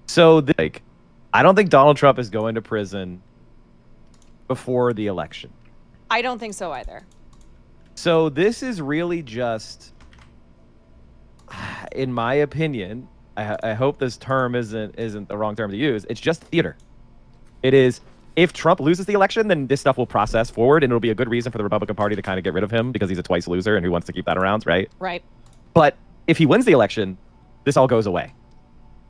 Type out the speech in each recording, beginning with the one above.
So, like, I don't think Donald Trump is going to prison before the election. I don't think so either. So this is really just, in my opinion, I hope this term isn't the wrong term to use. It's just theater. It is. If Trump loses the election, then this stuff will process forward, and it'll be a good reason for the Republican Party to kind of get rid of him because he's a twice loser, and who wants to keep that around, right? Right. But if he wins the election, this all goes away.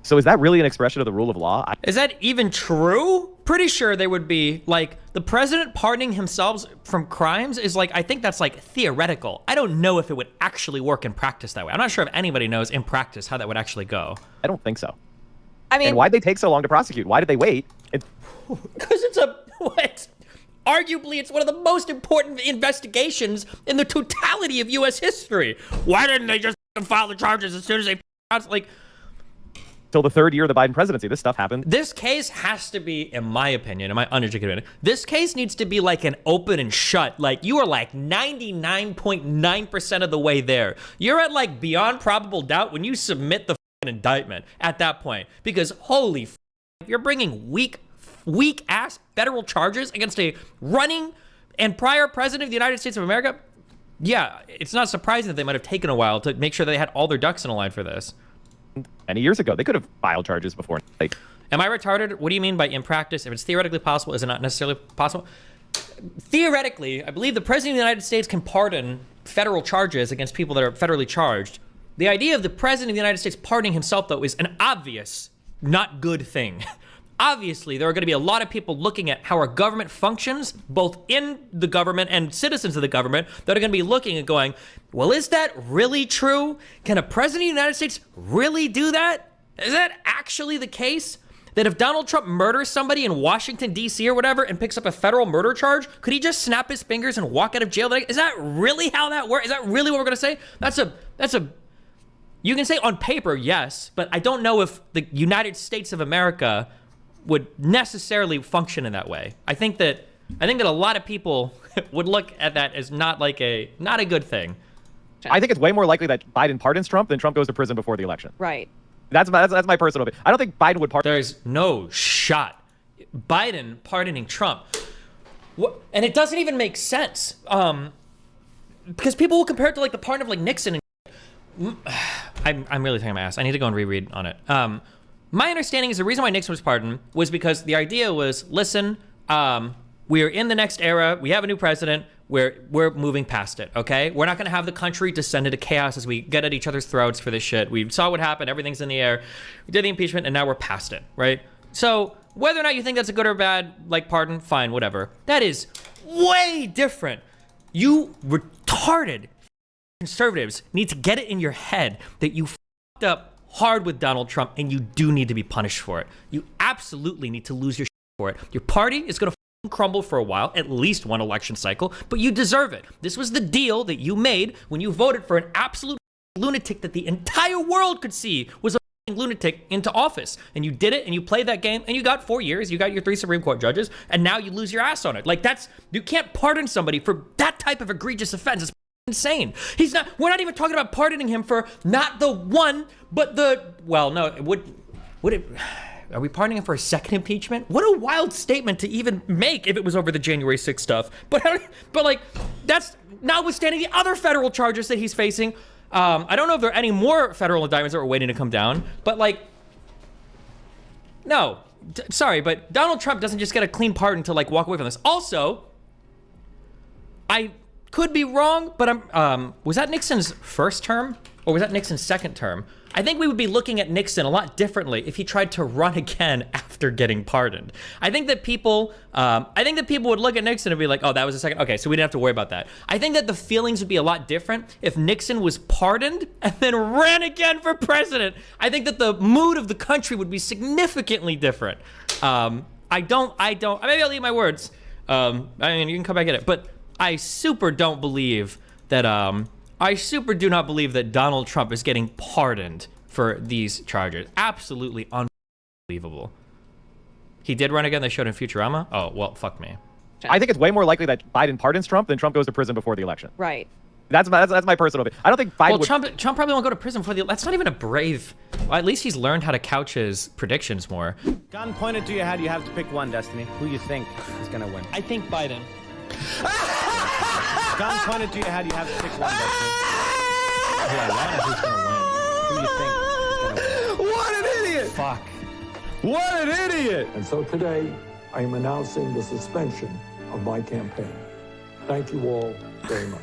So is that really an expression of the rule of law? Is that even true? Pretty sure they would be like, the president pardoning himself from crimes is like, I think that's like theoretical. I don't know if it would actually work in practice that way. I'm not sure if anybody knows in practice how that would actually go. I don't think so. I mean, and why'd they take so long to prosecute? Why did they wait? Because it's a, what? Arguably, it's one of the most important investigations in the totality of U.S. history. Why didn't they just file the charges as soon as they, like, till the third year of the Biden presidency, this stuff happened. This case has to be, in my opinion, in my uneducated opinion, this case needs to be like an open and shut. Like, you are like 99.9% of the way there. You're at like beyond probable doubt when you submit the indictment at that point. Because holy you're bringing weak ass federal charges against a running and prior president of the United States of America. Yeah, it's not surprising that they might have taken a while to make sure they had all their ducks in a line for this. Many years ago, they could have filed charges before. Like, am I retarded? What do you mean by in practice? If it's theoretically possible, is it not necessarily possible? Theoretically, I believe the president of the United States can pardon federal charges against people that are federally charged. The idea of the president of the United States pardoning himself, though, is an obvious, not good thing. Obviously, there are going to be a lot of people looking at how our government functions, both in the government and citizens of the government, that are going to be looking and going, well, is that really true? Can a president of the United States really do that? Is that actually the case? That if Donald Trump murders somebody in Washington, D.C. or whatever and picks up a federal murder charge, could he just snap his fingers and walk out of jail? Is that really how that works? Is that really what we're going to say? That's a, you can say on paper, yes, but I don't know if the United States of America would necessarily function in that way. I think that a lot of people would look at that as not a good thing. I think it's way more likely that Biden pardons Trump than Trump goes to prison before the election. right. That's my personal opinion. I don't think Biden would pardon. There's no shot Biden pardoning Trump. And it doesn't even make sense. Because people will compare it to like the pardon of like Nixon. And I'm really taking my ass. I need to go and reread on it. My understanding is the reason why Nixon was pardoned was because the idea was, listen, we're in the next era. We have a new president. We're moving past it, okay? We're not going to have the country descend into chaos as we get at each other's throats for this shit. We saw what happened. Everything's in the air. We did the impeachment, and now we're past it, right? So whether or not you think that's a good or bad, like, pardon, fine, whatever. That is way different. You retarded conservatives need to get it in your head that you fucked up hard with Donald Trump, and you do need to be punished for it. You absolutely need to lose your shit for it. Your party is going to crumble for a while, at least one election cycle, but you deserve it. This was the deal that you made when you voted for an absolute lunatic that the entire world could see was a lunatic into office. And you did it, and you played that game, and you got 4 years, you got your 3 Supreme Court judges, and now you lose your ass on it. Like, you can't pardon somebody for that type of egregious offense. It's insane. We're not even talking about pardoning him for not the one, but well, no, would it, are we pardoning him for a second impeachment? What a wild statement to even make if it was over the January 6th stuff. But like, that's notwithstanding the other federal charges that he's facing. I don't know if there are any more federal indictments that are waiting to come down, but like, no, sorry, but Donald Trump doesn't just get a clean pardon to like walk away from this. Also, I could be wrong, but was that Nixon's first term or was that Nixon's second term? I think we would be looking at Nixon a lot differently if he tried to run again after getting pardoned. I think that people would look at Nixon and be like, oh, that was a second. Okay, so we didn't have to worry about that. I think that the feelings would be a lot different if Nixon was pardoned and then ran again for president. I think that the mood of the country would be significantly different. Maybe I'll eat my words. I mean, you can come back at it, but I super don't believe that, I super do not believe that Donald Trump is getting pardoned for these charges. Absolutely unbelievable. He did run again. They showed in Futurama. Oh, well, fuck me. I think it's way more likely that Biden pardons Trump than Trump goes to prison before the election. Right. That's my personal opinion. I don't think Biden Well, would. Trump probably won't go to prison for the. That's not even a brave. Well, at least he's learned how to couch his predictions more. Gun pointed to your head, you have to pick one, Destiny. Who you think is gonna win? I think Biden. Gun pointed to your head, you have to pick one, Destiny. Who I want is who's gonna win. Who you think is gonna win? What an idiot! Fuck. What an idiot! And so today, I am announcing the suspension of my campaign. Thank you all very much.